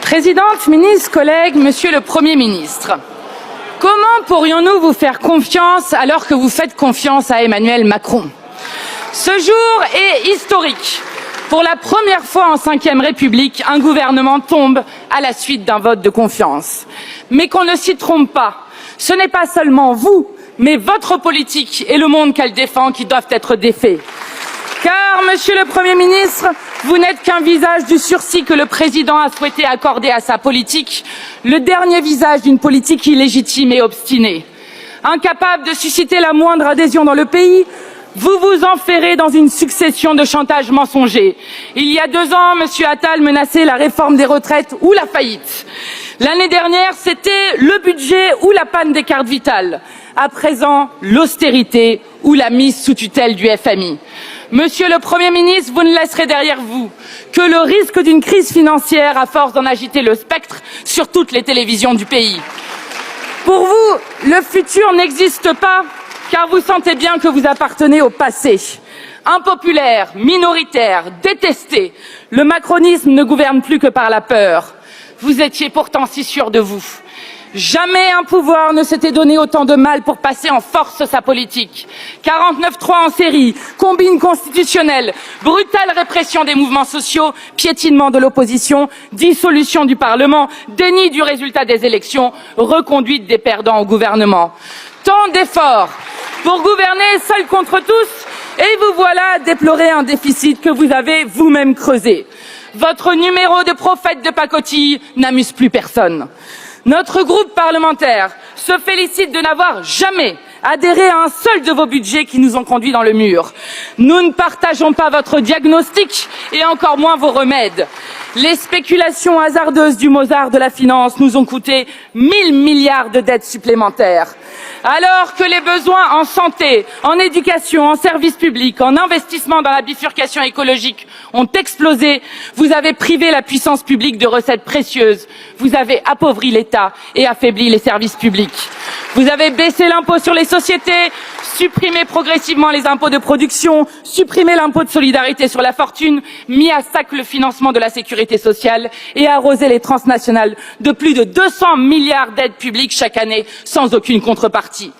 Présidente, ministre, collègues, Monsieur le Premier ministre, comment pourrions-nous vous faire confiance alors que vous faites confiance à Emmanuel Macron? Ce jour est historique. Pour la première fois en Ve République, un gouvernement tombe à la suite d'un vote de confiance. Mais qu'on ne s'y trompe pas, ce n'est pas seulement vous, mais votre politique et le monde qu'elle défend qui doivent être défaits. Car, Monsieur le Premier ministre, vous n'êtes qu'un visage du sursis que le Président a souhaité accorder à sa politique, le dernier visage d'une politique illégitime et obstinée. Incapable de susciter la moindre adhésion dans le pays, vous vous enferrez dans une succession de chantages mensongers. Il y a 2 ans, Monsieur Attal menaçait la réforme des retraites ou la faillite. L'année dernière, c'était le budget ou la panne des cartes vitales. À présent, l'austérité ou la mise sous tutelle du FMI. Monsieur le Premier ministre, vous ne laisserez derrière vous que le risque d'une crise financière à force d'en agiter le spectre sur toutes les télévisions du pays. Pour vous, le futur n'existe pas car vous sentez bien que vous appartenez au passé. Impopulaire, minoritaire, détesté, le macronisme ne gouverne plus que par la peur. Vous étiez pourtant si sûr de vous. Jamais un pouvoir ne s'était donné autant de mal pour passer en force sa politique. 49-3 en série, combine constitutionnelle, brutale répression des mouvements sociaux, piétinement de l'opposition, dissolution du Parlement, déni du résultat des élections, reconduite des perdants au gouvernement. Tant d'efforts pour gouverner seul contre tous, et vous voilà à déplorer un déficit que vous avez vous-même creusé. Votre numéro de prophète de pacotille n'amuse plus personne. Notre groupe parlementaire se félicite de n'avoir jamais adhéré à un seul de vos budgets qui nous ont conduits dans le mur. Nous ne partageons pas votre diagnostic et encore moins vos remèdes. Les spéculations hasardeuses du Mozart de la finance nous ont coûté 1000 milliards de dettes supplémentaires. Alors que les besoins en santé, en éducation, en services publics, en investissement dans la bifurcation écologique ont explosé, vous avez privé la puissance publique de recettes précieuses. Vous avez appauvri l'État et affaibli les services publics. Vous avez baissé l'impôt sur les sociétés, supprimé progressivement les impôts de production, supprimé l'impôt de solidarité sur la fortune, mis à sac le financement de la sécurité sociale et arrosé les transnationales de plus de 200 milliards d'aides publiques chaque année sans aucune contrepartie.